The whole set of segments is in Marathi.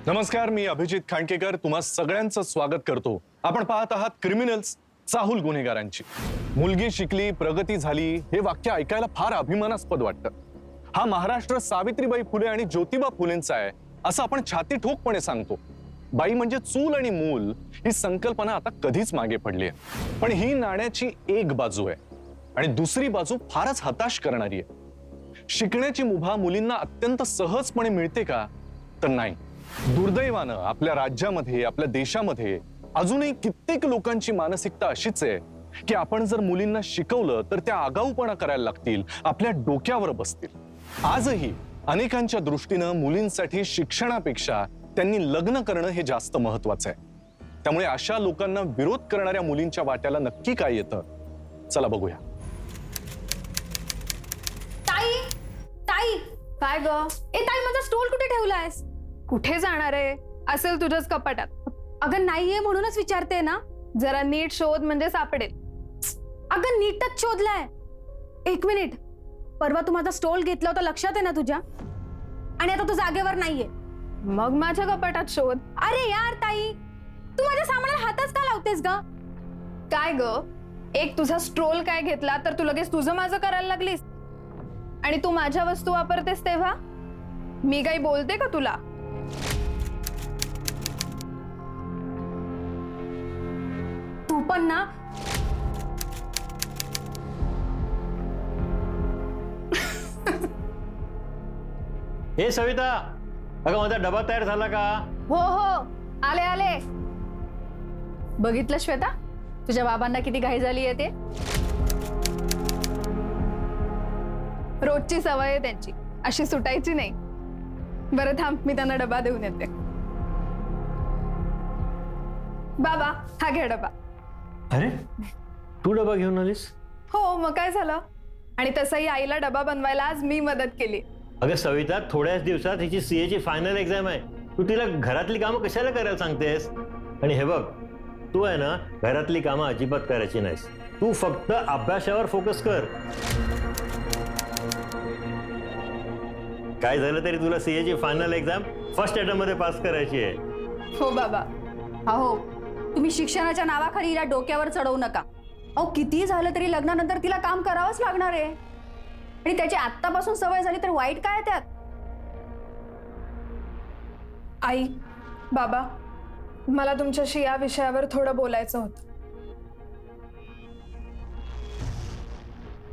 नमस्कार, मी अभिजित खांडकेकर तुम्हा सगळ्यांचं स्वागत करतो। आपण पाहत आहात क्रिमिनल्स, चाहूल गुन्हेगारांची। मुलगी शिकली, प्रगती झाली हे वाक्य ऐकायला फार अभिमानास्पद वाटतं। हा महाराष्ट्र सावित्रीबाई फुले आणि ज्योतिबा फुलेंचा आहे असं आपण छाती ठोकपणे सांगतो। बाई म्हणजे चूल आणि मूल ही संकल्पना आता कधीच मागे पडली आहे। पण ही नाण्याची एक बाजू आहे आणि दुसरी बाजू फारच हताश करणारी आहे। शिकण्याची मुभा मुलींना अत्यंत सहजपणे मिळते का? तर नाही। दुर्दैवानं आपल्या राज्यामध्ये, आपल्या देशामध्ये अजूनही कित्येक लोकांची मानसिकता अशीच आहे की आपण जर मुलींना शिकवलं तर त्या आगाऊपणा करायला लागतील, आपल्या डोक्यावर बसतील। आजही अनेकांच्या दृष्टीनं मुलींसाठी शिक्षणापेक्षा त्यांनी लग्न करणं हे जास्त महत्त्वाचं आहे। त्यामुळे अशा लोकांना विरोध करणाऱ्या मुलींच्या वाट्याला नक्की काय येतं, चला बघूया। ताई, ताई, काय ग? ए ताई, माझा स्टोल कुठे ठेवलायस? कुठे जाणार आहे? असेल तुझ्याच कपाटात। अगं नाहीये म्हणूनच विचारते ना। जरा नीट शोध म्हणजे सापडेल। अगं नीटच शोधलाय। एक मिनिट, परवा तू माझा स्टोल घेतला होता लक्षात आहे ना तुझ्या? आणि आता तू जागेवर नाहीये। मग माझ्या कपाटात शोध। अरे यार ताई, तू माझ्या सामानाला हातच का लावतेस ग? काय ग, एक तुझा स्ट्रोल काय घेतला तर तू लगेच तुझं माझं करायला लागलीस? आणि तू माझ्या वस्तू वापरतेस तेव्हा मी काही बोलते का तुला? तू पण ना। हे सविता, अगं माझा डबा तयार झाला का? हो हो, आले आले। बघितलं श्वेता, तुझ्या बाबांना किती घाई झाली आहे ते? रोजची सवय आहे त्यांची, अशी सुटायची नाही। बरं थांब, मी त्यांना डबा देऊन येते। बाबा, हा घे डबा। अरे तू डबा घेऊन आलीस? हो, मग काय झालं? आणि तसंही आईला डबा बनवायला आज मी मदत केली। अगं सविता, थोड्याच दिवसात हिची सीए ची फायनल एक्झाम आहे। तू तिला घरातली कामं कशाला करायला सांगतेस? आणि हे बघ, तू आहे ना, घरातली कामं अजिबात करायची नाहीस। तू फक्त अभ्यासावर फोकस कर। काय झालं तरी तुला सीए ची फायनल एक्झाम फर्स्ट अटेम्प्ट मध्ये पास करायची आहे। हो बाबा। अहो, तुम्ही शिक्षणाच्या नावाखाली हिला डोक्यावर चढवू नका। अहो, किती झालं तरी लग्नानंतर तिला काम करावंच लागणार आहे। आणि त्याची आत्तापासून सवय झाली तर वाईट काय त्यात? आई, बाबा, मला तुमच्याशी या विषयावर थोडं बोलायचं होतं।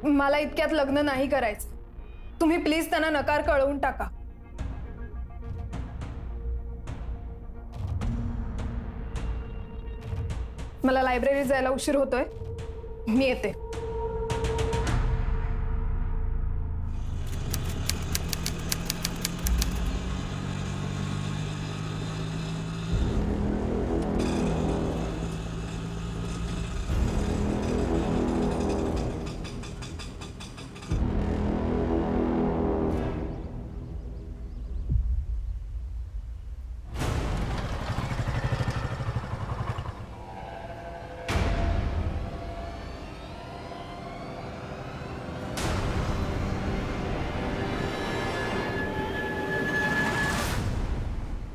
मला इतक्यात लग्न नाही करायचं। तुम्ही प्लीज त्यांना नकार कळवून टाका। मला लायब्ररीत जायला उशीर होतोय, मी येते।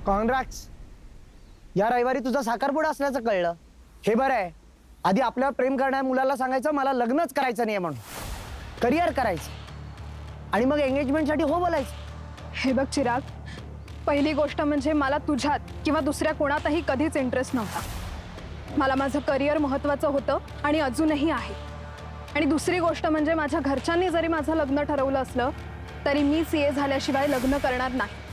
कॉन्ग्रॅट्स, या रविवारी तुझा साखरपुडा असल्याचं कळलं। हे बरं आहे, आधी आपल्यावर प्रेम करणाऱ्या मुलाला सांगायचं मला लग्नच करायचं नाही म्हणून, करिअर करायचं, आणि मग एंगेजमेंटसाठी हो बोलायचं। हे बघ चिराग, पहिली गोष्ट म्हणजे मला तुझ्यात किंवा दुसऱ्या कोणातही कधीच इंटरेस्ट नव्हता। मला माझं करिअर महत्त्वाचं होतं आणि अजूनही आहे। आणि दुसरी गोष्ट म्हणजे माझ्या घरच्यांनी जरी माझं लग्न ठरवलं असलं तरी मी सीए झाल्याशिवाय लग्न करणार नाही।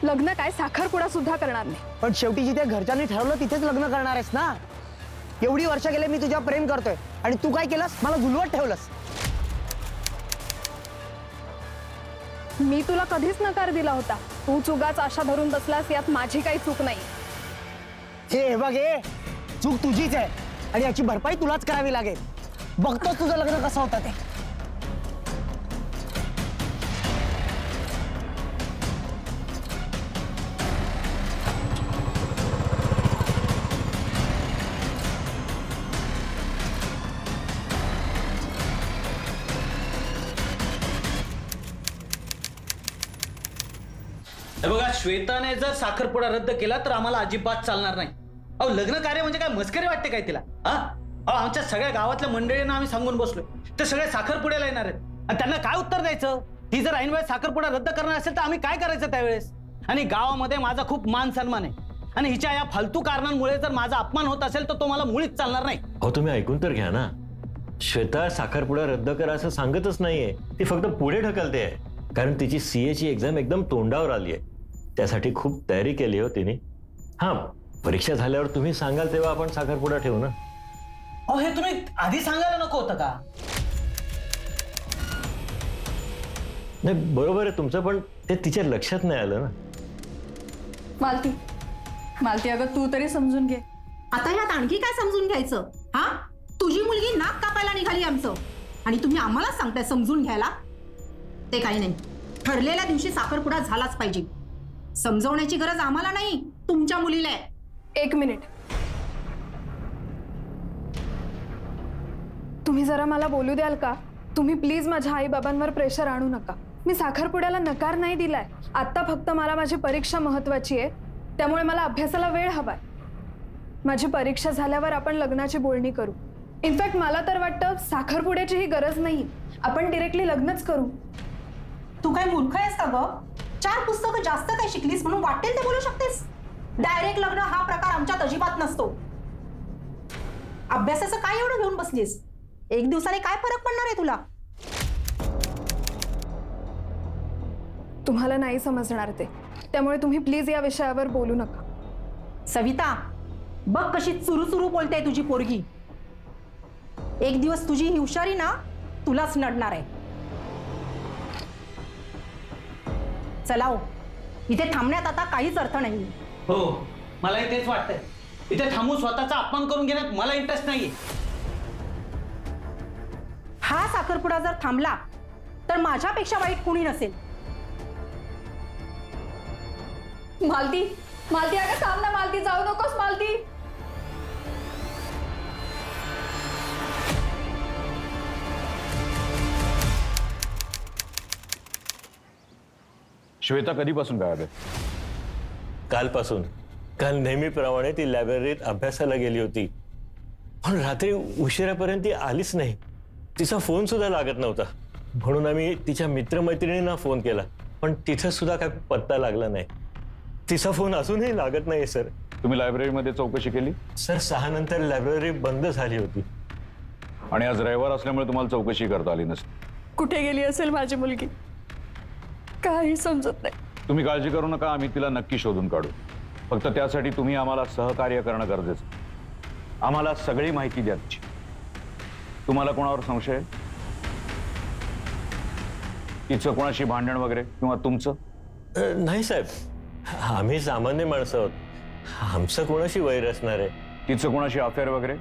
लग्न काय, साखरपुडा सुद्धा करणार नाही। पण शेवटी जिथे घरच्यांनी ठरवलं तिथेच लग्न करणार आहेस ना? एवढी वर्ष गेले मी तुझ्या प्रेम करतोय आणि तू काय केलंस? मला झुलवत ठेवलंस। मी तुला कधीच नकार दिला होता। तू चुगाच आशा धरून बसलास, यात माझी काही चूक नाही। हे बघ, हे चूक तुझीच आहे आणि याची भरपाई तुलाच करावी लागेल। बघतोस तुझं लग्न कसं होतं ते। हे बघा, श्वेताने जर साखरपुडा रद्द केला तर आम्हाला अजिबात चालणार नाही. अहो, लग्न कार्य म्हणजे काय मस्करी वाटते काय तिला? हा, अहो, आमच्या सगळ्या गावातल्या मंडळींना आम्ही सांगून बसलोय, ते सगळे साखरपुड्याला येणार आहेत. आणि त्यांना काय उत्तर द्यायचं? ती जर ऐनवेळेस साखरपुडा रद्द करणार असेल तर आम्ही काय करायचं त्यावेळेस? आणि गावामध्ये माझा खूप मान सन्मान आहे, आणि हिच्या या फालतू कारणांमुळे जर माझा अपमान होत असेल तर तो मला मुळीच चालणार नाही. अहो तुम्ही ऐकून तर घ्या ना, श्वेता साखरपुडा रद्द करा असं सांगतच नाहीये, ती फक्त पुढे ढकलते आहे. कारण तिची CA ची एक्झाम एकदम तोंडावर आली आहे, त्यासाठी खूप तयारी केली हो तिने. हा, परीक्षा झाल्यावर तुम्ही सांगाल तेव्हा आपण साखरपुडा ठेवू ना. अहो, हे तुम्ही आधी सांगायला नको होतं का? नाही बरोबर आहे तुमचं, पण ते तिच्या लक्षात नाही आलं ना. मालती अगं तू तरी समजून घे. आता ह्यात आणखी काय समजून घ्यायचं? हा, तुझी मुलगी नाक कापायला निघाली आमचं, आणि तुम्ही आम्हाला सांगताय समजून घ्यायला? ते काही नाही, ठरलेल्या दिवशी साखरपुडा झालाच पाहिजे. समजवण्याची गरज आम्हाला नाही, तुमच्या मुलीला आहे. 1 मिनिट, तुम्ही जरा मला बोलू द्याल का? तुम्ही प्लीज माझ्या आई बाबांवर प्रेशर आणू नका. मी साखरपुड्याला नकार नाही दिलाय. आता फक्त मला माझी परीक्षा महत्वाची आहे, त्यामुळे मला अभ्यासाला वेळ हवाय. माझी परीक्षा झाल्यावर आपण लग्नाची बोलणी करू. इनफॅक्ट मला तर वाटतं साखरपुड्याचीही गरज नाही, आपण डिरेक्टली लग्नच करू. तू काय मूर्ख आहेस का ग? 4 पुस्तकं जास्त काय शिकलीस म्हणून वाटेल ते बोलू शकतेस? डायरेक्ट लग्न हा प्रकार आमच्यात अजिबात नसतो. अभ्यासाचं काय एवढं घेऊन बसलीस? 1 दिवसाने काय फरक पडणार आहे तुला? तुम्हाला नाही समजणार ते, त्यामुळे तुम्ही प्लीज या विषयावर बोलू नका. सविता, बघ कशी चुरू बोलते तुझी पोरगी. 1 दिवस तुझी ही हुशारी ना तुलाच नडणार आहे. चला हो, इथे थांबण्यात आता काहीच अर्थ नाही. हो, मलाही तेच वाटतंय. इथे थांबून स्वतःचा अपमान करून घेण्यात मला इंटरेस्ट नाहीये. हा साखरपुडा जर थांबला तर माझ्यापेक्षा वाईट कोणी नसेल. मालती अगं थांब ना मालती, जाऊ नकोस मालती. श्वेता कधीपासून गायब आहे? कालपासून. काल नेहमीप्रमाणे ती लायब्ररीत अभ्यासाला गेली होती, पण रात्री उशिरापर्यंत ती आलीच नाही. तिचा फोन सुद्धा लागत नव्हता, म्हणून आम्ही तिच्या मित्रमैत्रिणींना फोन केला, पण तिथं सुद्धा काय पत्ता लागला नाही. तिचा फोन अजूनही लागत नाही सर. तुम्ही लायब्ररीमध्ये चौकशी केली? सर 6 नंतर लायब्ररी बंद झाली होती. आणि आज रविवार असल्यामुळे तुम्हाला चौकशी करता आली नसते. कुठे गेली असेल माझी मुलगी, काही समजत नाही. तुम्ही काळजी करू नका, आम्ही तिला नक्की शोधून काढू. फक्त त्यासाठी तुम्ही आम्हाला सहकार्य करणं गरजेचं. आम्हाला सगळी माहिती द्या तिची. तुम्हाला कोणावर संशय आहे? तिचं कोणाशी भांडण वगैरे किंवा तुमचं? नाही साहेब, आम्ही सामान्य माणसं आहोत, आमचं कोणाशी वैर असणार आहे? तिचं कोणाशी अफेअर वगैरे?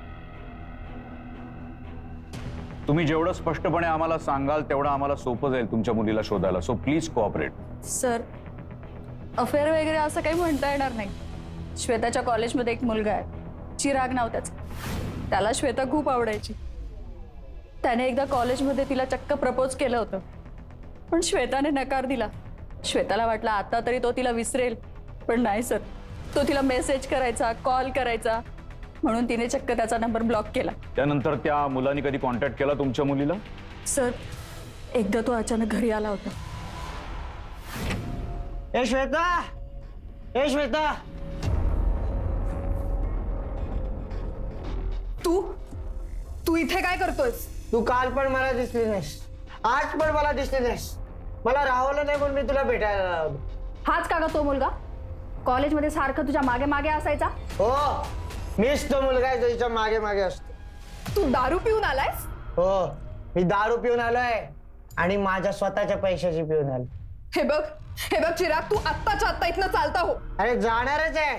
तुम्ही जेवढं स्पष्टपणे आम्हाला सांगाल तेवढं आम्हाला सोपं जाईल तुमच्या मुलीला शोधायला. So please cooperate. Sir, affair वगैरे असं काही म्हणता येणार नाही. श्वेताच्या कॉलेजमध्ये एक मुलगा आहे, चिराग नाव त्याचं. त्याला श्वेता खूप आवडायची. त्याने एकदा कॉलेजमध्ये तिला चक्क प्रपोज केलं होतं, पण श्वेताने नकार दिला. श्वेताला वाटलं आता तरी तो तिला विसरेल, पण नाही सर, तो तिला मेसेज करायचा, कॉल करायचा, म्हणून तिने चक्क त्याचा नंबर ब्लॉक केला. त्यानंतर त्या मुलाने कधी कॉन्टॅक्ट केला तुमच्या मुलीला? सर, एकदा तो अचानक घरी आला होता. ए श्वेता, ए श्वेता, तू इथे काय करतोयस? तू काल पण मला दिसली नाहीस, आज पण मला दिसली नाहीस. मला राहवलं नाही म्हणून मी तुला भेटायला आलो. हाच का ग तो मुलगा कॉलेजमध्ये सारखं तुझ्या मागे मागे असायचा? हो, मीच तो मुलगा आहे जो हिच्या मागे मागे असतो. तू दारू पिऊन आलायस? हो, मी दारू पिऊन आलोय आणि माझ्या स्वतःच्या पैशाची पिऊन आलो. हे बघ चिराग, तू आत्ताच्या आत्ता इथनं चालता हो. अरे जाणारच आहे,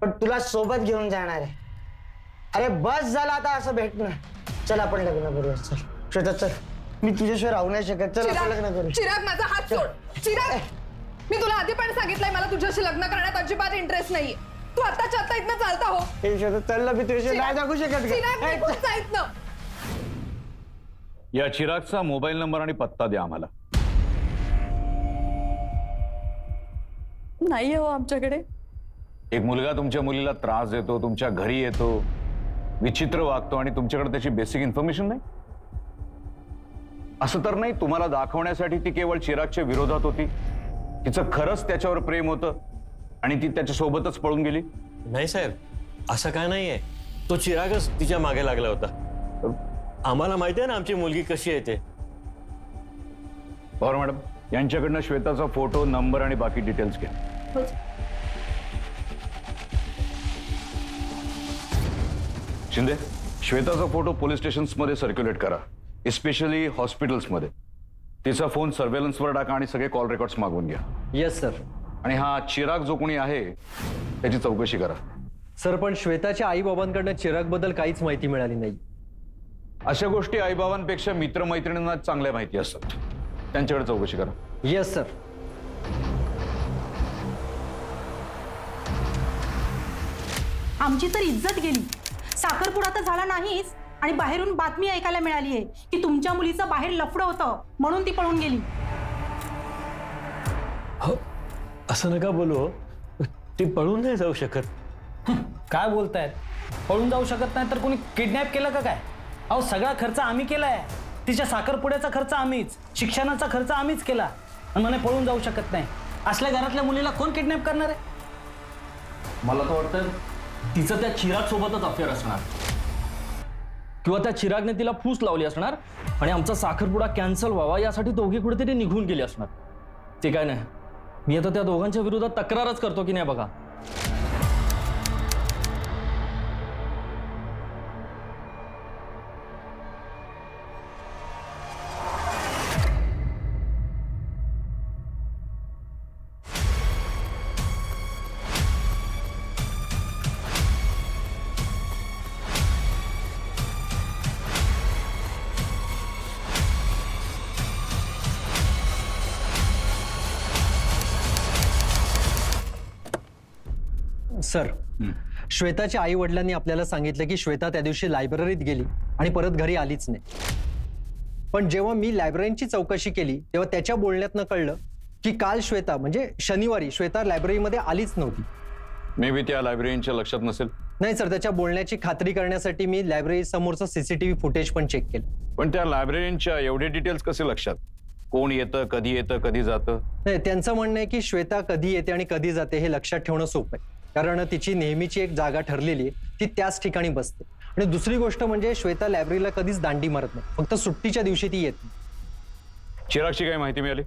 पण तुला सोबत घेऊन जाणार आहे. अरे बस झाला आता असं भेटणं. चल आपण लग्न करूया. चल श्वेता, चल. मी तुझ्याशिवाय राहू नाही शकत. चल आपण लग्न करू. चिराग, माझा हात सोड. चिराग, मी तुला आधी पण सांगितलंय मला तुझ्याशी लग्न करण्यात अजिबात इंटरेस्ट नाहीये. तू आत्ताच्या आत्ता इथनं चालता हो. हे श्वेता, चल ना, मी तुझ्याशिवाय नाही जगू शकत. चिराग, निघून जा इथनं. या चिरागचा मोबाईल नंबर आणि पत्ता द्या आम्हाला. नाही हो आमच्याकडे. एक मुलगा तुमच्या मुलीला त्रास देतो, तुमच्या घरी येतो, विचित्र वागतो आणि तुमच्याकडे त्याची बेसिक इन्फॉर्मेशन नाही. असं तर नाही तुम्हाला दाखवण्यासाठी ती केवळ चिरागच्या विरोधात होती, तिचं खरंच त्याच्यावर प्रेम होतं आणि ती त्याच्या सोबतच पळून गेली? नाही साहेब, असं काय नाहीये. तो चिरागच तिच्या मागे लागला होता. आम्हाला माहिती आहे ना आमची मुलगी कशी आहे ते. पवार मॅडम, यांच्याकडनं श्वेताचा फोटो, नंबर आणि बाकी डिटेल्स घ्या. शिंदे, श्वेताचा फोटो पोलीस स्टेशन्समध्ये सर्क्युलेट करा, एस्पेशली हॉस्पिटल्समध्ये. तिचा फोन सर्वेलन्सवर टाका आणि सगळे कॉल रेकॉर्ड्स मागवून घ्या. Yes sir. आणि हा चिराग जो कोणी आहे त्याची चौकशी करा. सर, पण श्वेताच्या आई बाबांकडनं चिरागबद्दल काहीच माहिती मिळाली नाही. अशा गोष्टी आईबाबांपेक्षा मित्रमैत्रिणींना चांगल्या माहिती असतात, त्यांच्याकडे चौकशी करा. Yes sir. आमची तर इज्जत गेली. साखरपुडा तर झाला नाहीच आणि बाहेरून बातमी ऐकायला मिळाली आहे की तुमच्या मुलीचं बाहेर लफडं होतं म्हणून ती पळून गेली. असं नका बोलू. ती पळून नाही जाऊ शकत. काय बोलतायत? पळून जाऊ शकत नाही तर कोणी किडनॅप केलं का काय? अहो सगळा खर्च आम्ही केलाय. तिच्या साखरपुड्याचा खर्च आम्हीच, शिक्षणाचा खर्च आम्हीच केला आणि म्हणे पळून जाऊ शकत नाही. असल्या घरातल्या मुलीला कोण किडनॅप करणार आहे? मला तर वाटतं तिचं त्या चिराग सोबतच अफेअर असणार किंवा त्या चिरागने तिला फूस लावली असणार आणि आमचा साखरपुडा कॅन्सल व्हावा यासाठी दोघे कुठेतरी निघून गेले असणार. ते काय नाही, मी आता त्या दोघांच्या विरोधात तक्रारच करतो की नाही बघा. सर, श्वेताच्या आई वडिलांनी आपल्याला सांगितलं की श्वेता त्या दिवशी लायब्ररीत गेली आणि परत घरी आलीच नाही. पण जेव्हा मी लायब्ररीची चौकशी केली तेव्हा त्याच्या बोलण्यातनं कळलं की काल श्वेता म्हणजे शनिवारी श्वेता लायब्ररीमध्ये आलीच नव्हती. मे बी त्या लायब्ररीच्या लक्षात नसेल. नाही सर, त्याच्या बोलण्याची खात्री करण्यासाठी मी लायब्ररी समोरचं सीसीटीव्ही फुटेज पण चेक केलं. पण त्या लायब्ररीच्या एवढे डिटेल्स कसे लक्षात? कोण येतं, कधी जातं? नाही, त्यांचं म्हणणं आहे की श्वेता कधी येते आणि कधी जाते हे लक्षात ठेवणं सोपं आहे, कारण तिची नेहमीची एक जागा ठरलेली आहे, ती त्याच ठिकाणी बसते. आणि दुसरी गोष्ट म्हणजे श्वेता लायब्ररीला कधीच दांडी मारत नाही, फक्त सुट्टीच्या दिवशी ती येत नाही. चिरागची काय माहिती मिळाली?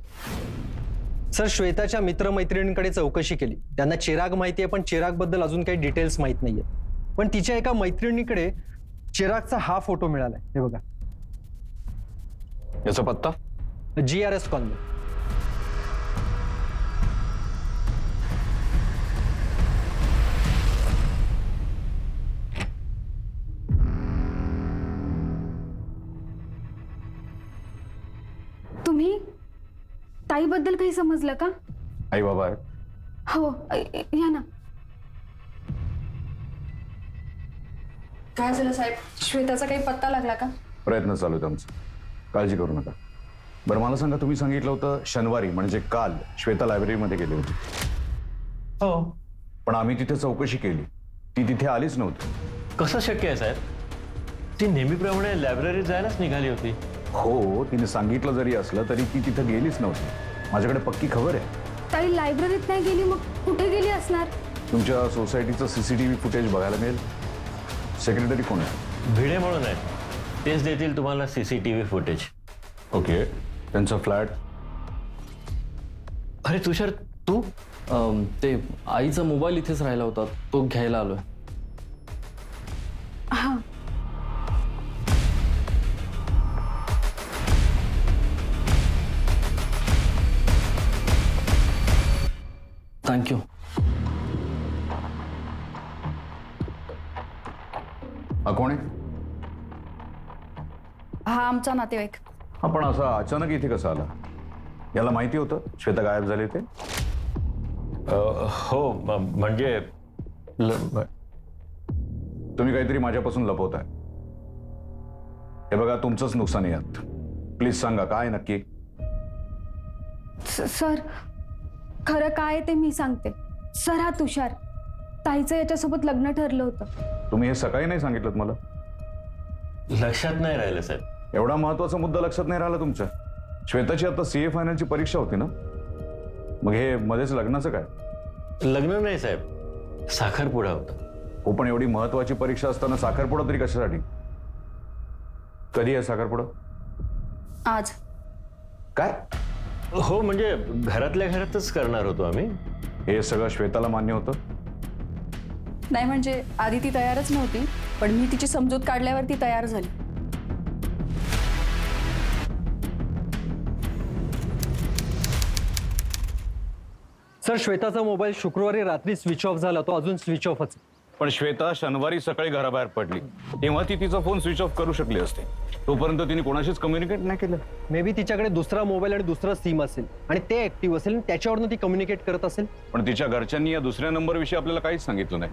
सर, श्वेताच्या मित्रमैत्रिणींकडे चौकशी केली. त्यांना चिराग माहिती आहे, पण चिरागबद्दल अजून काही डिटेल्स माहीत नाहीये. पण तिच्या एका मैत्रिणीकडे चिरागचा हा फोटो मिळालाय, हे बघा. याचा पत्ता? GRS colony. तुम्ही ताईबद्दल काही समजलं का? आई बाबा आहेत. हो, या ना. काय झालं साहेब? श्वेताचा काही पत्ता लागला का? प्रयत्न चालू आहेत आमचं, काळजी करू नका. बरं मला सांगा, तुम्ही सांगितलं होतं शनिवारी म्हणजे काल श्वेता लायब्ररीमध्ये गेली होती. हो. पण आम्ही तिथे चौकशी केली, ती तिथे आलीच नव्हती. कसं शक्य आहे साहेब? ती नेहमीप्रमाणे लायब्ररीत जायलाच निघाली होती. हो, तिने सांगितलं जरी असलं तरी ती तिथे गेलीच नव्हती. माझ्याकडे पक्की खबर आहे. ताई लायब्ररीत नाही गेली, मग कुठे गेली असणार? तुमच्या सोसायटीचं CCTV फुटेज बघायला मिळेल. सेक्रेटरी कोण आहे? भिडे म्हणून आहे, तेच देतील तुम्हाला CCTV फुटेज. ओके, त्यांचा फ्लॅट? अरे तुषार, तू ते आईचा मोबाईल इथेच राहिला होता, तो घ्यायला आलोय. हा. थँक्यू. हा कोण आहे? हा आमचा नातेवाईक. हा, पण असा अचानक इथे कसा आला? याला माहिती होतं श्वेता गायब झाली ते? हो, म्हणजे तुम्ही काहीतरी माझ्यापासून लपवताय. हे बघा, तुमचंच नुकसान आहे यात. प्लीज सांगा काय नक्की? सर, खरं काय ते मी सांगते. सरा तुषार, ताईचं याच्यासोबत लग्न ठरलं होतं. तुम्ही हे सकाळी नाही सांगितलं मला. लक्षात नाही राहिलं साहेब. एवढा महत्वाचा मुद्दा लक्षात नाही राहिला तुमच्या. श्वेताची आता सीए फायनलची परीक्षा होती ना, मग हे मध्येच लग्नाचं काय? लग्न नाही साहेब, साखरपुडा होता. हो, पण एवढी महत्वाची परीक्षा असताना साखरपुडा तरी कशासाठी? कधी आहे साखरपुडा? आज. काय? हो म्हणजे घरातल्या घरातच करणार होतो आम्ही. हे सगळं श्वेताला मान्य होतं? नाही म्हणजे आधी ती तयारच नव्हती, पण मी तिची समजूत काढल्यावर ती तयार झाली. सर, श्वेताचा मोबाईल शुक्रवारी रात्री स्विच ऑफ झाला, तो अजून स्विच ऑफच. पण श्वेता शनिवारी सकाळी घराबाहेर पडली तेव्हा ती तिचा फोन स्विच ऑफ करू शकली असते. तोपर्यंत तिने कोणाशीच कम्युनिकेट नाही केलं. मे बी तिच्याकडे दुसरा मोबाईल आणि दुसरा सिम असेल आणि ते ऍक्टिव्ह असेल आणि त्याच्यावरनं ती कम्युनिकेट करत असेल. पण तिच्या घरच्यांनी या दुसऱ्या नंबरविषयी आपल्याला काहीच सांगितलं नाही.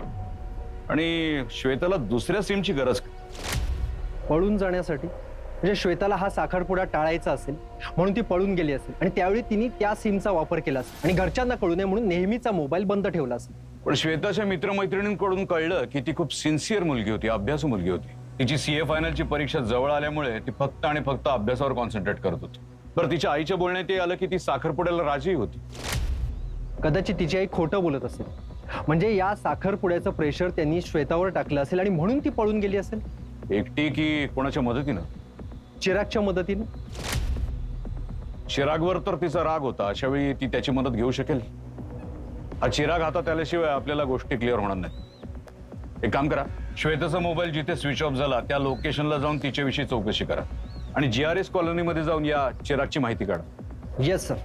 आणि श्वेताला दुसऱ्या सिमची गरज काय? पळून जाण्यासाठी. म्हणजे श्वेताला हा साखरपुडा टाळायचा असेल म्हणून ती पळून गेली असेल आणि त्यावेळी तिने त्या सिमचा वापर केला असेल आणि घरच्यांना कळू नये म्हणून नेहमीचा मोबाईल बंद ठेवला असेल. पण श्वेताच्या मित्रमैत्रिणींकडून कळलं की ती खूप सिन्सिअर मुलगी होती, अभ्यासू मुलगी होती. तिची सीए फायनलची परीक्षा जवळ आल्यामुळे ती फक्त आणि फक्त अभ्यासावर कॉन्सन्ट्रेट करत होती. बरं, तिच्या आईच्या बोलण्यात हे आलं की ती साखरपुड्याला राजी होती. कदाचित तिची आई खोटं बोलत असेल. म्हणजे या साखरपुड्याचं प्रेशर त्यांनी श्वेतावर टाकलं असेल आणि म्हणून ती पळून गेली असेल. एकटी की कोणाच्या मदतीनं? चिरागच्या मदतीनं. चिरागवर तर तिचा राग होता, अशा वेळी ती त्याची मदत घेऊ शकेल? हा चिराग हातात आल्याशिवाय आपल्याला गोष्टी क्लिअर होणार नाही. एक काम करा, श्वेताचा मोबाईल जिथे स्विच ऑफ झाला त्या लोकेशनला जाऊन तिच्याविषयी चौकशी करा आणि GRS कॉलनीमध्ये जाऊन या चिरागची माहिती काढा. Yes sir.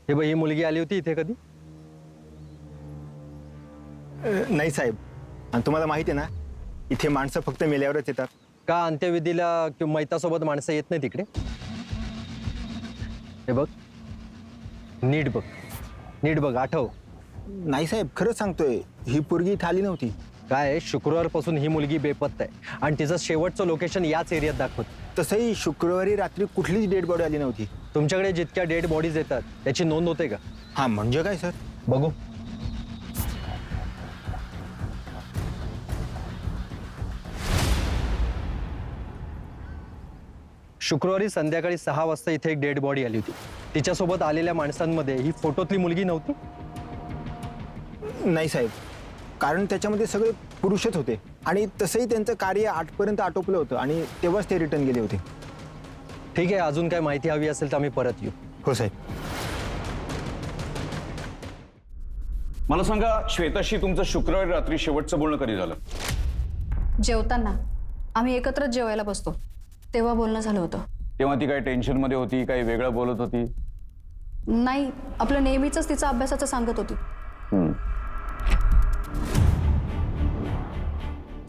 हे बघ, ही मुलगी आली होती इथे कधी? नाही साहेब, आणि तुम्हाला माहिती आहे ना, इथे माणसं फक्त मेल्यावरच येतात. का अंत्यविधीला किंवा मैतासोबत माणसं येत नाही तिकडे? हे बघ, नीट बघ, नीट बघ, आठव. नाही साहेब, खरंच सांगतोय, ही पोरगी इथे आली नव्हती. काय, शुक्रवारपासून ही मुलगी बेपत्ता आहे आणि तिचं शेवटचं लोकेशन याच एरियात दाखवत. तसंही शुक्रवारी रात्री कुठलीच डेड बॉडी आली नव्हती. तुमच्याकडे जितक्या डेड बॉडीज येतात त्याची नोंद होते का? हा, म्हणजे काय सर? बघू. शुक्रवारी संध्याकाळी 6 वाजता इथे एक डेड बॉडी आली होती. तिच्यासोबत आलेल्या माणसांमध्ये ही फोटोतली मुलगी नव्हती? नाही साहेब, कारण त्याच्यामध्ये सगळे पुरुषच होते आणि तसंही त्यांचं कार्य 8 पर्यंत आटोपलं होतं आणि तेव्हाच ते रिटर्न गेले होते. ठीक आहे, अजून काय माहिती हवी असेल तर आम्ही परत येऊ. हो साहेब. मला सांगा, श्वेताशी तुमचं शुक्रवारी रात्री शेवटचं बोलणं कधी झालं? जेवताना आम्ही एकत्रच जेवायला बसतो तेव्हा बोलणं झालं होतं. तेव्हा ती काही टेन्शन मध्ये होती, काही वेगळं बोलत होती? नाही, आपलं नेहमीच तिचं अभ्यासाचं सांगत होती.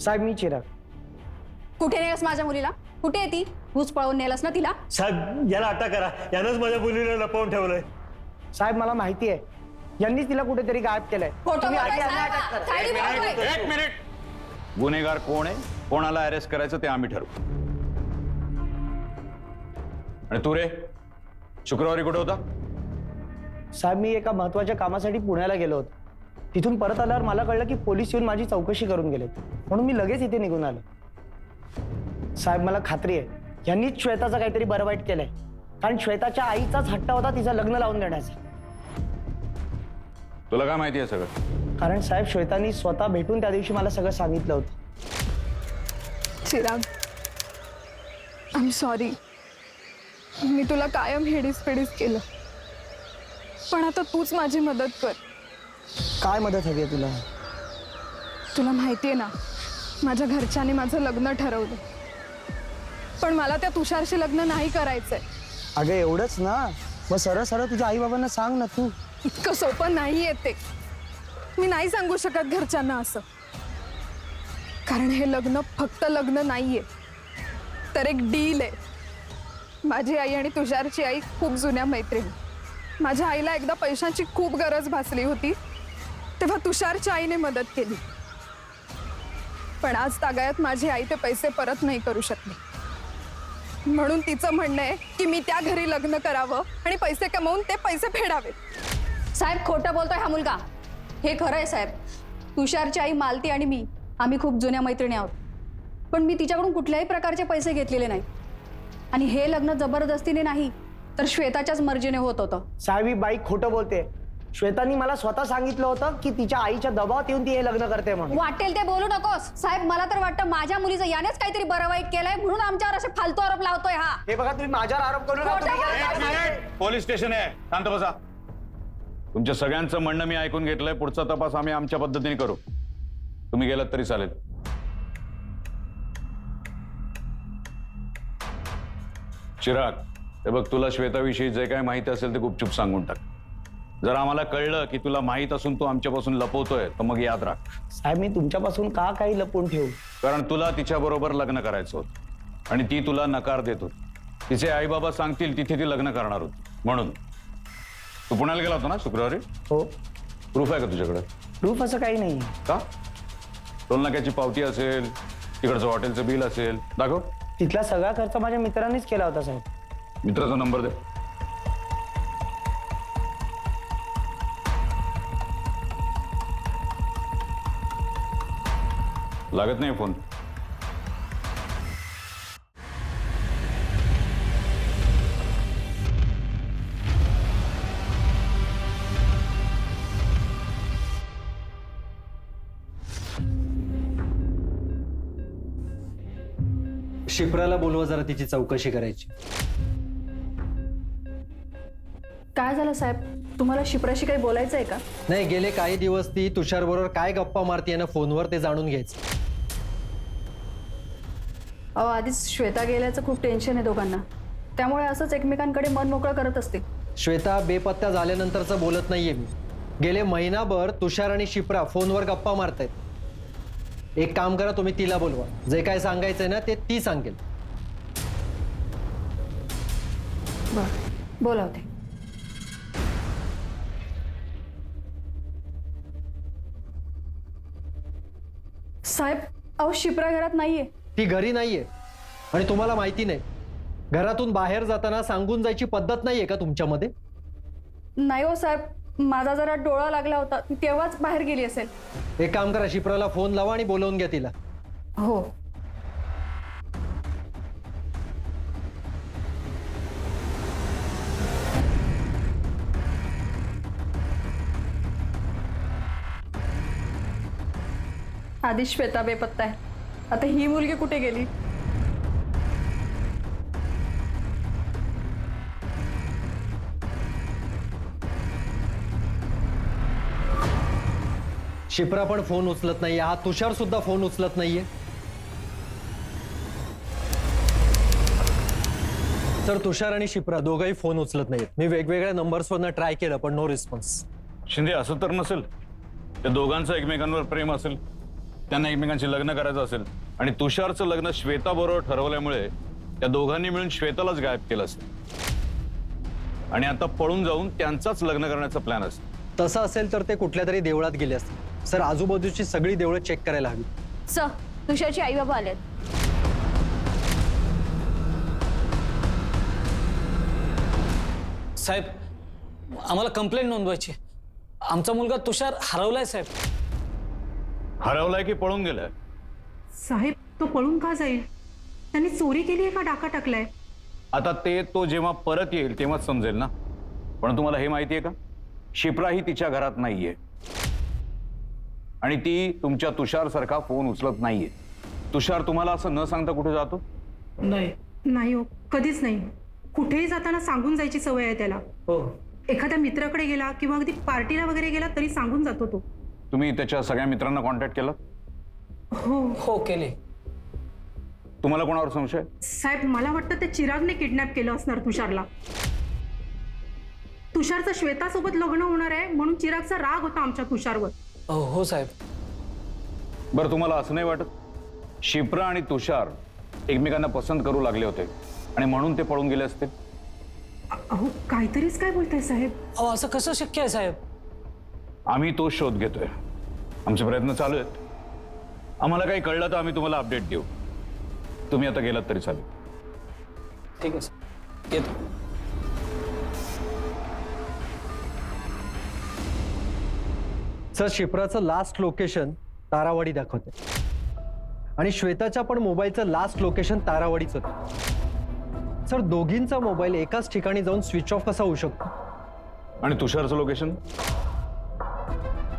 साहेब, मी चिराग. कुठे नेलस माझ्या मुलीला? कुठे आहे ती? तूच पळवून नेलस ना तिला? साहेब, याला अटक करा. यानंच माझ्या मुलीला लपवून ठेवलंय. साहेब, मला माहिती आहे, यांनीच तिला कुठेतरी गायब केलंय. फोटो तुम्ही बघायचा यांना आहे अटक का? करा. थाळी बघतोय. एक मिनिट. गुन्हेगार कोण आहे, कोणाला अरेस्ट करायचं ते आम्ही ठरवू. आणि तू रे, शुक्रवारी कुठे होता? साहेब, मी एका महत्वाच्या कामासाठी पुण्याला गेलो होतो. तिथून परत आल्यावर मला कळलं की पोलीस येऊन माझी चौकशी करून गेले, म्हणून मी लगेच इथे निघून आलो. साहेब, मला खात्री आहे यांनीच श्वेताचं काहीतरी बरं वाईट केलंय, कारण श्वेताच्या आईचाच हट्ट होता तिचं लग्न लावून देण्याचा. तुला काय माहिती आहे सगळं? कारण साहेब, श्वेतानी स्वतः भेटून त्या दिवशी मला सगळं सांगितलं होतं. Chirag, I am sorry. मी तुला कायम हेडीस पेडीस केलं, पण आता तूच माझी मदत कर. काय मदत हवी आहे तुला? तुला माहिती आहे ना, माझ्या घरच्यांनी माझं लग्न ठरवलं, पण मला त्या तुषारशी लग्न नाही करायचंय. अगं एवढंच ना, मग सरळ सरळ तुझ्या आई बाबांना सांग ना तू. इतकं सोपं नाहीये ते. मी नाही सांगू शकत घरच्यांना असं, कारण हे लग्न फक्त लग्न नाहीये, तर एक डील आहे. माझी आई आणि तुषारची आई खूप जुन्या मैत्रिणी. माझ्या आईला एकदा पैशांची खूप गरज भासली होती, तेव्हा तुषारच्या आईने मदत केली. पण आज तागायत माझी आई ते पैसे परत नाही करू शकली. म्हणून तिचं म्हणणं आहे की मी त्या घरी लग्न करावं आणि पैसे कमवून ते पैसे फेडावे. साहेब खोटं बोलतोय हा मुलगा. हे खरं आहे साहेब. तुषारची आई मालती आणि मी आम्ही खूप जुन्या मैत्रिणी आहोत, पण मी तिच्याकडून कुठल्याही प्रकारचे पैसे घेतलेले नाही. आणि हे लग्न जबरदस्तीने नाही, तर श्वेताच्याच मर्जीने होत होतं. साहेब ही बाई खोटं बोलते. श्वेतानी मला स्वतः सांगितलं होतं की तिच्या आईच्या दबावात येऊन ती हे लग्न करते म्हणून. वाटेल ते बोलू नकोस साहेब. मला तर वाटतं माझ्या मुलीचं यानेच काहीतरी बरं वाईट केलंय, म्हणून आमच्यावर असे फालतू आरोप लावतोय हा. हे बघा, तुम्ही माझ्यावर आरोप करू नका. खोटं तुम्ही बोलताय. काय सांगताय? पोलीस स्टेशन आहे, शांत बसा. तुमच्या सगळ्यांचं म्हणणं मी ऐकून घेतलंय. पुढचा तपास आम्ही आमच्या पद्धतीने करू. तुम्ही गेलात तरी चालेल. चिराग, हे बघ, तुला श्वेताविषयी जे काय माहिती असेल ते गुपचूप सांगून टाक. जर आम्हाला कळलं की तुला माहित असून तू आमच्यापासून लपवतोय, तर मग याद राख, साहेब मी तुमच्यापासून का काही लपवून ठेवू? कारण तुला तिच्याबरोबर लग्न करायचं होतं आणि ती तुला नकार देत होती. तिचे आई बाबा सांगतील तिथे ती लग्न करणार होती. म्हणून तू पुण्याला गेला होता ना शुक्रवारी? हो. प्रूफ आहे का तुझ्याकडे? प्रूफ असं काही नाही. का? टोल नाक्याची पावती असेल, तिकडचं हॉटेलचं बिल असेल, दाखव. तिथला सगळा खर्च माझ्या मित्रांनीच केला होता साहेब. मित्राचा नंबर दे. लागत नाही फोन. शिप्राला बोलवा, जरा तिची चौकशी करायची. काय झालं साहेब? तुम्हाला शिप्राशी काही बोलायचं आहे का? नाही, गेले काही दिवस ती तुषार बरोबर काय गप्पा मारतीये ना फोनवर, ते जाणून घ्यायचं. अहो, आधीच श्वेता गेल्याचं खूप टेन्शन आहे दोघांना, त्यामुळे असंच एकमेकांकडे मन मोकळं करत असते. श्वेता बेपत्ता झाल्यानंतरचं बोलत नाहीये मी. गेले महिनाभर तुषार आणि शिप्रा फोनवर गप्पा मारतायत. एक काम करा, तुम्ही तिला बोलवा. जे काय सांगायचंय ना ते ती सांगेल. बरं, बोलावते. साहेब, अहो शिप्रा घरात नाहीये. ती घरी नाहीये आणि तुम्हाला माहिती नाही. घरातून बाहेर जाताना सांगून जायची पद्धत नाहीये का तुमच्यामध्ये? नाही हो साहेब, माझा जरा डोळा लागला होता, ती तेव्हाच बाहेर गेली असेल. एक काम करा, शिप्राला फोन लावा आणि बोलवून घ्या तिला. हो. आधी श्वेता बेपत्ता आहे, आता ही मुलगी कुठे गेली? शिप्रा पण फोन उचलत नाहीये, हा तुषार सुद्धा फोन उचलत नाहीये. तर तुषार आणि शिप्रा दोघंही फोन उचलत नाहीत. मी वेगवेगळ्या नंबर्सवरनं ट्राय केलं पण नो रिस्पॉन्स. शिंदे, असं तर नसेल त्या दोघांचं एकमेकांवर प्रेम असेल, त्यांना एकमेकांशी लग्न करायचं असेल आणि तुषारचं लग्न श्वेता बरोबर ठरवल्यामुळे त्या दोघांनी मिळून श्वेतालाच गायब केलं असेल आणि आता पळून जाऊन त्यांचाच लग्न करण्याचा प्लॅन असेल. तसं असेल तर ते कुठल्या तरी देवळात गेले असतील. सर, आजूबाजूची सगळी देवळं चेक करायला हवी. सर, तुषारची आई बाबा आलेत. साहेब, आम्हाला कंप्लेंट नोंदवायची. आमचा मुलगा तुषार हरवलाय साहेब. हरवलाय की पळून गेलाय? साहेब, तो पळून का जाईल? त्यांनी चोरी केली आहे का डाका टाकलाय? आता ते तो जेव्हा परत येईल तेव्हाच समजेल ना. पण तुम्हाला हे माहितीये का, शिप्रा ही तिच्या घरात नाहीये आणि ती तुमच्या तुषार सारखा फोन उचलत नाहीये. तुषार तुम्हाला असं न सांगता कुठे जातो? नाही हो, कधीच नाही. कुठेही जाताना सांगून जायची सवय आहे त्याला. हो. एखाद्या मित्राकडे गेला किंवा अगदी पार्टीला वगैरे गेला तरी सांगून जातो तो. तुम्ही त्याच्या सगळ्या मित्रांना कॉन्टॅक्ट केला? हो. हो केले. तुम्हाला कोणावर संशय? साहेब मला वाटतं ते चिरागने किडनॅप केलं असणार तुषारला. तुषारचं श्वेतासोबत लग्न होणार आहे म्हणून चिरागचा राग होता आमच्या तुषारवर. हो साहेब. बरं, तुम्हाला असं नाही वाटत शिप्रा आणि तुषार एकमेकांना पसंत करू लागले होते आणि म्हणून ते पळून गेले असते? अहो काहीतरीच काय बोलताय साहेब. अहो असं कसं शक्य आहे साहेब? आम्ही तो शोध घेतोय. आमचे प्रयत्न चालू आहेत. आम्हाला काही कळलं तर आम्ही तुम्हाला अपडेट देऊ. तुम्ही आता गेलात तरी चालेल. ठीक आहे सर, येतो. सर, शिप्राचं लास्ट लोकेशन तारावाडी दाखवते आणि श्वेताच्या पण मोबाईलचं लास्ट लोकेशन तारावाडीच होतं. सर, दोघींचा मोबाईल एकाच ठिकाणी जाऊन स्विच ऑफ कसा होऊ शकतो? आणि तुषारचं लोकेशन?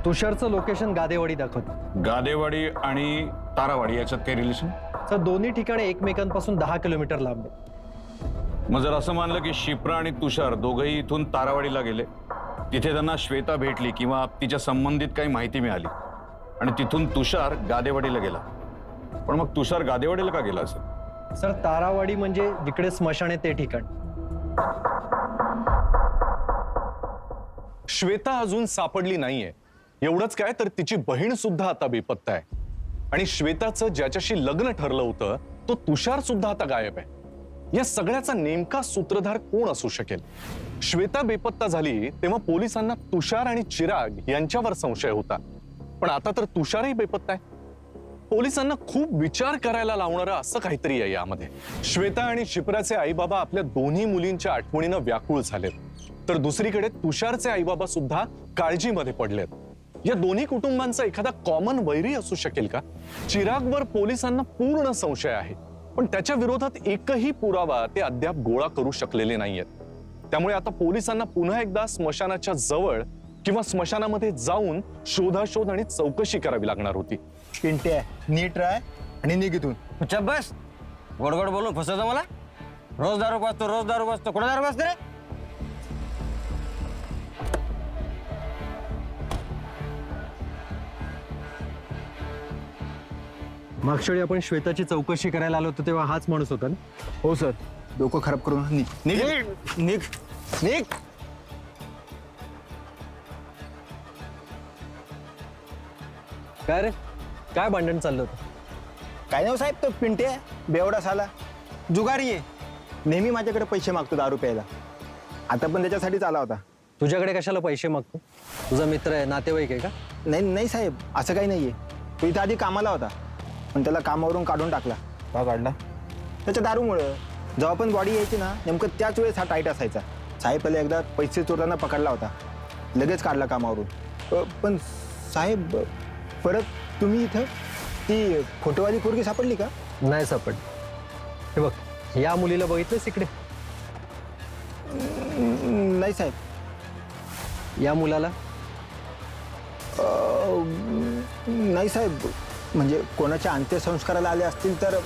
तुषारचं लोकेशन गादेवाडी दाखवते. गादेवाडी आणि तारावाडी याच्यात काही रिलेशन? सर, दोन्ही ठिकाणी एकमेकांपासून 10 किलोमीटर लांब आहे. मग जर असं मानलं की शिप्रा आणि तुषार दोघंही इथून तारावाडीला गेले, तिथे त्यांना श्वेता भेटली किंवा तिच्या संबंधित काही माहिती मिळाली आणि तिथून तुषार गादेवाडीला गेला, पण मग तुषार गादेवाडीला का गेला असेल? सर, तारावाडी म्हणजे जिकडे स्मशान आहे ते ठिकाण. श्वेता अजून सापडली नाहीये. एवढंच काय तर तिची बहीण सुद्धा आता बेपत्ता आहे आणि श्वेताचं ज्याच्याशी लग्न ठरलं होतं तो तुषार सुद्धा आता गायब आहे. या सगळ्याचा नेमका सूत्रधार कोण असू शकेल? श्वेता बेपत्ता झाली तेव्हा पोलिसांना तुषार आणि चिराग यांच्यावर संशय होता, पण आता तर तुषारही बेपत्ता आहे. पोलिसांना खूप विचार करायला लावणारं असं काहीतरी आहे यामध्ये. श्वेता आणि शिप्राचे आईबाबा आपल्या दोन्ही मुलींच्या आठवणीनं व्याकुळ झालेत, तर दुसरीकडे तुषारचे आईबाबा सुद्धा काळजीमध्ये पडलेत. या दोन्ही कुटुंबांचा एखादा कॉमन वैरी असू शकेल का? चिरागवर पोलिसांना पूर्ण संशय आहे, पण त्याच्या विरोधात एकही पुरावा ते अद्याप गोळा करू शकलेले नाहीयेत. त्यामुळे आता पोलिसांना पुन्हा एकदा स्मशानाच्या जवळ किंवा स्मशानामध्ये जाऊन शोधाशोध आणि चौकशी करावी लागणार होती. पिंट्या, नीट राह आणि निघितून. चुप बस. गोड गोड बोलून फसवतो मला. रोज दारू वाजतो, रोज दारू वाजतो. कुठं दारू वाजतो रे? मागच्या वेळी आपण श्वेताची चौकशी करायला आलो होतो तेव्हा हाच माणूस होता ना? हो सर, डोकं खराब करून निघ निघ निघ निघ. काय रे, काय भांडण चाललं होतं? काय नाही हो साहेब, तो पिंट्या बेवडा साला जुगारी आहे. नेहमी माझ्याकडे पैसे मागतो दारू प्यायला. आता पण त्याच्यासाठीच आला होता. तुझ्याकडे कशाला पैसे मागतो? तुझा मित्र आहे, नातेवाईक आहे का? नाही नाही साहेब, असं काही नाहीये. तो इथं आधी कामाला होता, पण त्याला कामावरून काढून टाकला. का काढला? त्याच्या दारूमुळं. जेव्हा पण बॉडी यायची ना, नेमकं त्याच वेळेस हा टाईट असायचा. साहेब पहिले एकदा पैसे चोरताना पकडला होता, लगेच काढला कामावरून. पण साहेब, परत तुम्ही इथं ती फोटोवाली पोरगी सापडली का? नाही सापड. हे बघ, या मुलीला बघितलंस इकडे? नाही साहेब. या मुलाला? नाही साहेब, म्हणजे कोणाच्या अंत्यसंस्काराला आले असतील तर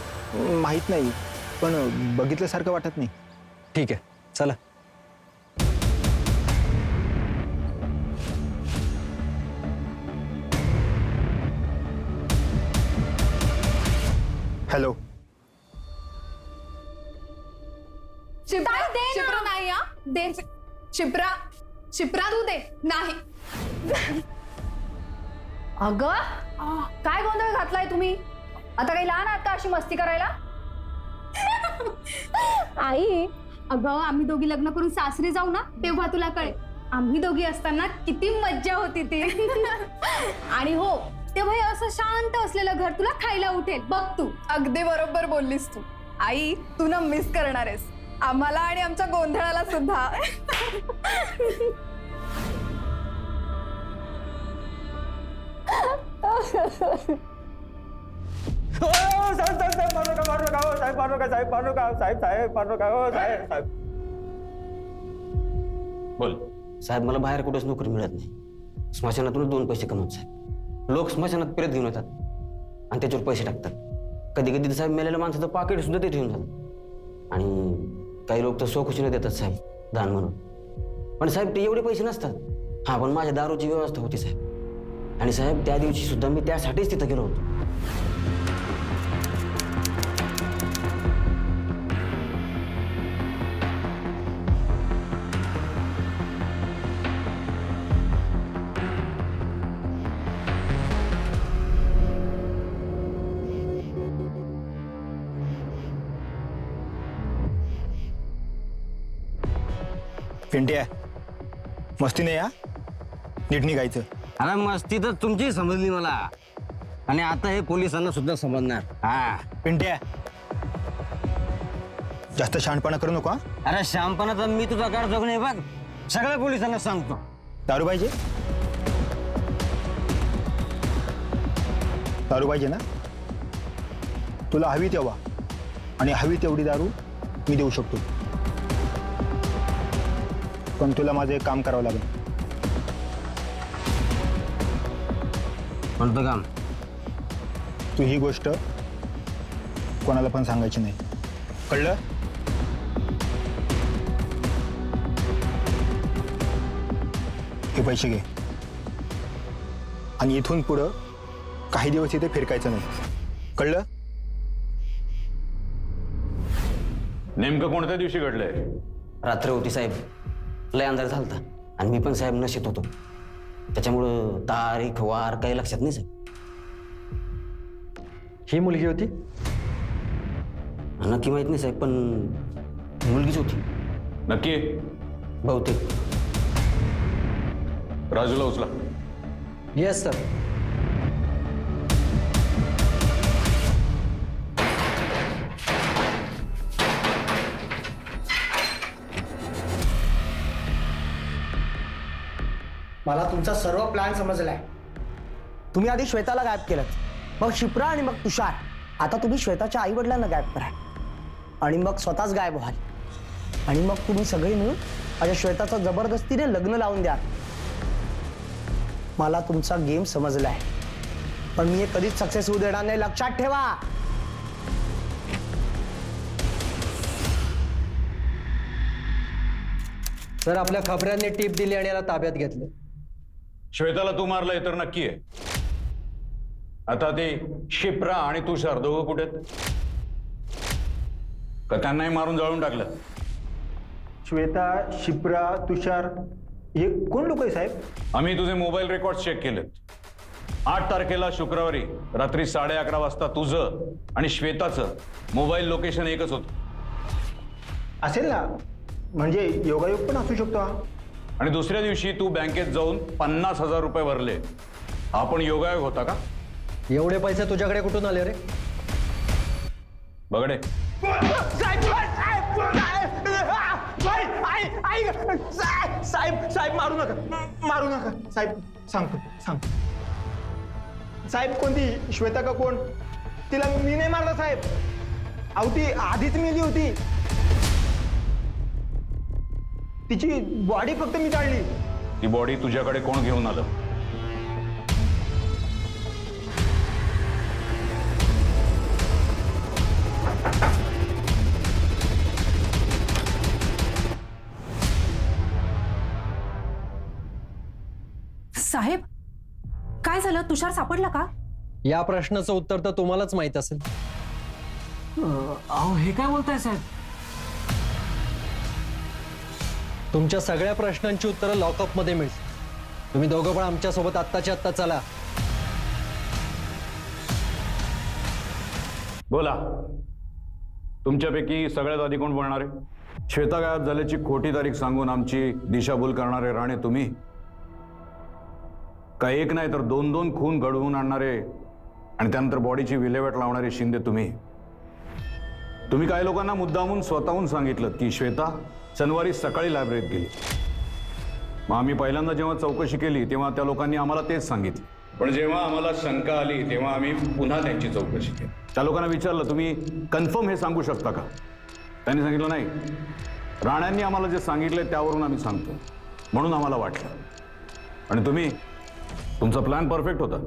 माहीत नाही, पण बघितल्यासारखं वाटत नाही. ठीक आहे, चला. हॅलो. शिप्रा नाही हा. दे शिप्रा. शिप्रा तू दे. नाही. अगं काय गोंधळ घातलाय तुम्ही? आता काही लहान आहात का अशी मस्ती करायला? आई, अगं आम्ही दोघी लग्न करून सासरी जाऊ ना तेव्हा तुला कळे. आम्ही दोघी असताना किती मज्जा होती ती. आणि हो, तेव्हा हे असं शांत असलेलं घर तुला खायला उठेल बघ तू. अगदी बरोबर बोललीस तू. आई, तू ना मिस करणार आहेस आम्हाला आणि आमच्या गोंधळाला सुद्धा. बोल. साहेब, मला बाहेर कुठेच नोकरी मिळत नाही. स्मशानातूनच 2 पैसे कमवत साहेब. लोक स्मशानात प्रेत घेऊन येतात आणि त्याच्यावर पैसे टाकतात. कधी कधी साहेब मेलेल्या माणसाचं पाकिट सुद्धा ते ठेवून जातात. आणि काही लोक तर स्वखुशीने देतात साहेब, दान म्हणून. पण साहेब, ते एवढे पैसे नसतात. हा, पण माझ्या दारूची व्यवस्था होती साहेब. आणि साहेब, त्या दिवशी सुद्धा मी त्यासाठीच तिथं गेलो होतो. पिंट्या मस्ती नाही, हा नीट निघायचं. अरे मस्ती तर तुमची समजली मला, आणि आता हे पोलिसांना सुद्धा समजणार. हा पिंट्या जास्त शहाणपणा करू नको, हा. अरे श्यामपणा तर मी तुझा काढतो नाही बघ, सगळ्या पोलिसांना सांगतो. दारू पाहिजे? दारू पाहिजे ना? तुला हवी तेव्हा आणि हवी तेवढी दारू मी देऊ शकतो, पण तुला माझं एक काम करावं लागेल. कोणतं काम? तू ही गोष्ट कोणाला पण सांगायची नाही, कळलं? हे पैसे घे आणि इथून पुढं काही दिवस इथे फिरकायचं नाही, कळलं? नेमकं कोणत्या दिवशी घडलंय? रात्र होती साहेब, लय अंधार झालता आणि मी पण साहेब नशेत होतो, त्याच्यामुळं तारीख वार काही लक्षात नाही साहेब. ही मुलगी होती? नक्की माहित नाही साहेब, पण मुलगीच होती नक्की? बहुतेक. राजूला उचला. Yes sir. मला तुमचा सर्व प्लॅन समजलाय. तुम्ही आधी श्वेताला गायब केलं, मग शिप्रा आणि मग तुषार. आता तुम्ही श्वेताच्या आई वडिलांना गायब करा आणि मग स्वतःच गायब व्हाल, आणि मग तुम्ही सगळे मिळून माझ्या श्वेताचं जबरदस्तीने लग्न लावून द्या. मला तुमचा गेम समजलाय, पण मी हे कधीच सक्सेस होऊ देणार नाही, लक्षात ठेवा. सर, आपल्या खबऱ्यांनी टीप दिली आणि याला ताब्यात घेतलं. श्वेताला तू मारलंय तर नक्की आहे. आता ते शिप्रा आणि तुषार दोघं कुठे आहेत? का त्यांनाही मारून जाळून टाकलं? श्वेता, शिप्रा, तुषार हे कोण लोक आहे साहेब? आम्ही तुझे मोबाईल रेकॉर्ड चेक केलेत. 8 तारखेला शुक्रवारी रात्री 11:30 वाजता तुझं आणि श्वेताचं मोबाईल लोकेशन एकच होतं. असेल ना, म्हणजे योगायोग पण असू शकतो हा. आणि दुसऱ्या दिवशी तू बँकेत जाऊन 50,000 रुपये भरले. हा पण योगायोग होता का? एवढे पैसे तुझ्याकडे कुठून आले रे? बघडे, साहेब मारू नका साहेब, सांगतो. साहेब कोणती श्वेता का कोण? तिला मी नाही मारला साहेब. अहो ती आधीच मेली होती, तिची बॉडी फक्त मी काढली. ती बॉडी तुझ्याकडे कोण घेऊन आलं? साहेब काय झालं? तुषार सापडला का? या प्रश्नाचं उत्तर तर तुम्हालाच माहित असेल. अहो हे काय बोलताय साहेब? तुमच्या सगळ्या प्रश्नांची उत्तरं लॉकअप मध्ये मिळतील. तुम्ही दोघं पण आमच्या सोबत आत्ताच्या आत्ता चला. बोला, तुमच्यापैकी सगळ्यात आधी कोण बोलणार आहे? श्वेता गायब झाल्याची खोटी तारीख सांगून आमची दिशाभूल करणारे राणे तुम्ही, का एक नाही तर 2-2 खून घडवून आणणारे आणि त्यानंतर बॉडीची विल्हेवाट लावणारे शिंदे तुम्ही? तुम्ही काही लोकांना मुद्दामून स्वतःहून सांगितलं की श्वेता शनिवारी सकाळी लायब्ररीत गेली. मग आम्ही पहिल्यांदा जेव्हा चौकशी केली तेव्हा त्या लोकांनी आम्हाला तेच सांगितलं. पण जेव्हा आम्हाला शंका आली तेव्हा आम्ही पुन्हा त्यांची चौकशी केली. त्या लोकांना विचारलं, तुम्ही कन्फर्म हे सांगू शकता का? त्यांनी सांगितलं नाही, राण्यांनी आम्हाला जे सांगितलंय त्यावरून आम्ही सांगतो, म्हणून आम्हाला वाटलं. आणि तुम्ही, तुमचा प्लॅन परफेक्ट होता,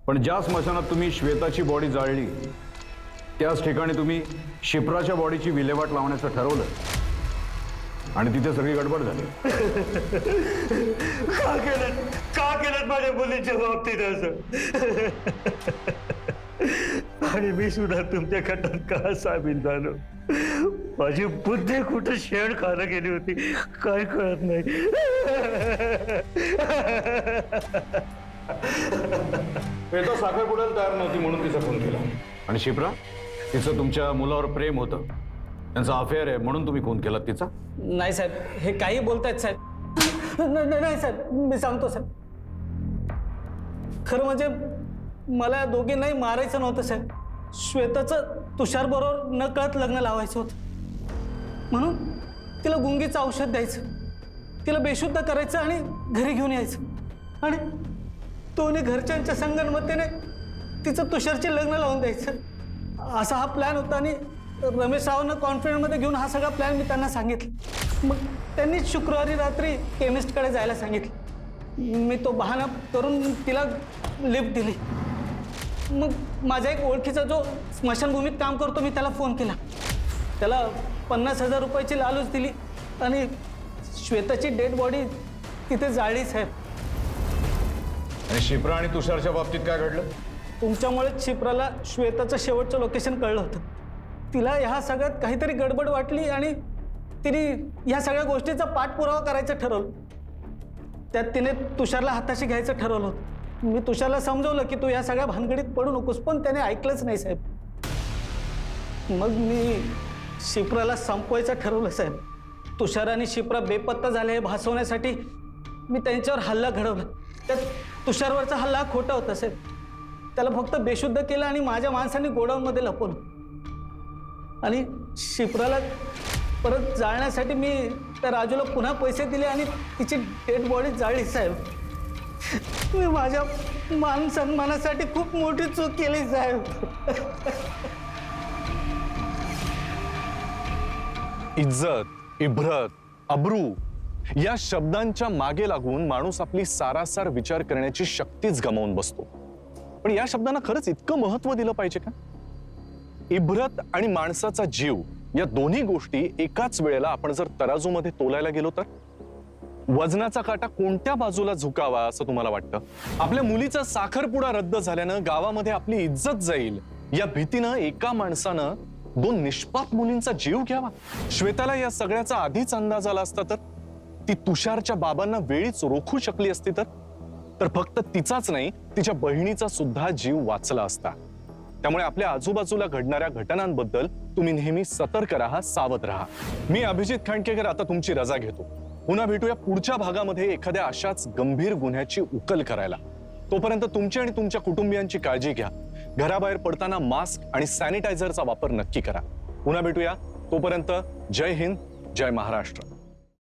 पण ज्या स्मशानात तुम्ही श्वेताची बॉडी जाळली त्याच ठिकाणी तुम्ही शिप्राच्या बॉडीची विल्हेवाट लावण्याचं ठरवलं आणि तिथे सगळी गडबड झाली. का केलं माझ्या मुलीच्या बाबतीत असं? आणि मी सुद्धा तुमच्या खड्ड्यात का सामील झालो? माझी बुद्धी कुठं शेण खाणं गेली होती काय कळत नाही. श्वेता साखरपुड्याला तयार नव्हती म्हणून तिचा फोन केला. आणि शिप्रा, तिचं तुमच्या मुलावर प्रेम होतं त्यांचा अफेअर आहे म्हणून तुम्ही खून केला तिचा? नाही साहेब, हे काही बोलतायत साहेब. नाही साहेब, मी सांगतो साहेब. खरं म्हणजे मला या दोघींनाही मारायचं नव्हतं साहेब. श्वेताचं तुषार बरोबर न कळत लग्न लावायचं होतं. म्हणून तिला गुंगीचं औषध द्यायचं, तिला बेशुद्ध करायचं आणि घरी घेऊन यायचं. आणि दोन्ही घरच्यांच्या संगनमतेने तिचं तुषारचे लग्न लावून द्यायचं, असा हा प्लॅन होता. आणि रमेश रावनं कॉन्फिडन्समध्ये घेऊन हा सगळा प्लॅन मी त्यांना सांगितलं. मग त्यांनी शुक्रवारी रात्री केमिस्टकडे जायला सांगितलं. मी तो बहाणा करून तिला लिफ्ट दिली. मग माझ्या एक ओळखीचा जो स्मशानभूमीत काम करतो, मी त्याला फोन केला. त्याला 50,000 रुपयाची लालूच दिली आणि श्वेताची डेड बॉडी तिथे जाळली साहेब. आणि शिप्रा आणि तुषारच्या बाबतीत काय घडलं? तुमच्यामुळे शिप्राला श्वेताचं शेवटचं लोकेशन कळलं होतं. तिला ह्या सगळ्यात काहीतरी गडबड वाटली आणि तिने ह्या सगळ्या गोष्टीचा पाठपुरावा करायचं ठरवलं. त्यात तिने तुषारला हाताशी घ्यायचं ठरवलं होतं. मी तुषारला समजवलं की तू या सगळ्या भानगडीत पडू नकोस, पण त्याने ऐकलंच नाही साहेब. मग मी शिप्राला संपवायचं ठरवलं साहेब. तुषार आणि शिप्रा बेपत्ता झाले हे भासवण्यासाठी मी त्यांच्यावर हल्ला घडवला. त्यात तुषारवरचा हल्ला खोटा होता साहेब. त्याला फक्त बेशुद्ध केलं आणि माझ्या माणसांनी गोडाऊनमध्ये लपवलं. आणि शिप्राला परत जाळण्यासाठी मी त्या राजूला पुन्हा पैसे दिले आणि तिची डेड बॉडी जाळली साहेब. मी माझ्या मान सन्मानासाठी खूप मोठी चूक केली साहेब. इज्जत, इब्रत, अब्रू या शब्दांच्या मागे लागून माणूस आपली सारासार विचार करण्याची शक्तीच गमावून बसतो. पण या शब्दांना खरंच इतकं महत्व दिलं पाहिजे का? इब्रत आणि माणसाचा जीव या दोन्ही गोष्टी एकाच वेळेला आपण जर तराजूमध्ये तोलायला गेलो तर वजनाचा काटा कोणत्या बाजूला झुकावा असं तुम्हाला वाटतं? आपल्या मुलीचा साखरपुडा रद्द झाल्यानं गावामध्ये आपली इज्जत जाईल या भीतीनं एका माणसानं 2 निष्पाप मुलींचा जीव घ्यावा. श्वेताला या सगळ्याचा आधीच अंदाज आला असता तर ती तुषारच्या बाबांना वेळीच रोखू शकली असती तर फक्त तिचाच नाही, तिच्या बहिणीचा सुद्धा जीव वाचला असता. त्यामुळे आपल्या आजूबाजूला घडणाऱ्या घटनांबद्दल तुम्ही नेहमी सतर्क राहा, सावध राहा. मी अभिजित खांडकेकर आता तुमची रजा घेतो. पुन्हा भेटूया पुढच्या भागामध्ये एखाद्या अशाच गंभीर गुन्ह्याची उकल करायला. तोपर्यंत तुमची आणि तुमच्या कुटुंबियांची काळजी घ्या. घराबाहेर पडताना मास्क आणि सॅनिटायझरचा वापर नक्की करा. पुन्हा भेटूया. तोपर्यंत जय हिंद, जय महाराष्ट्र.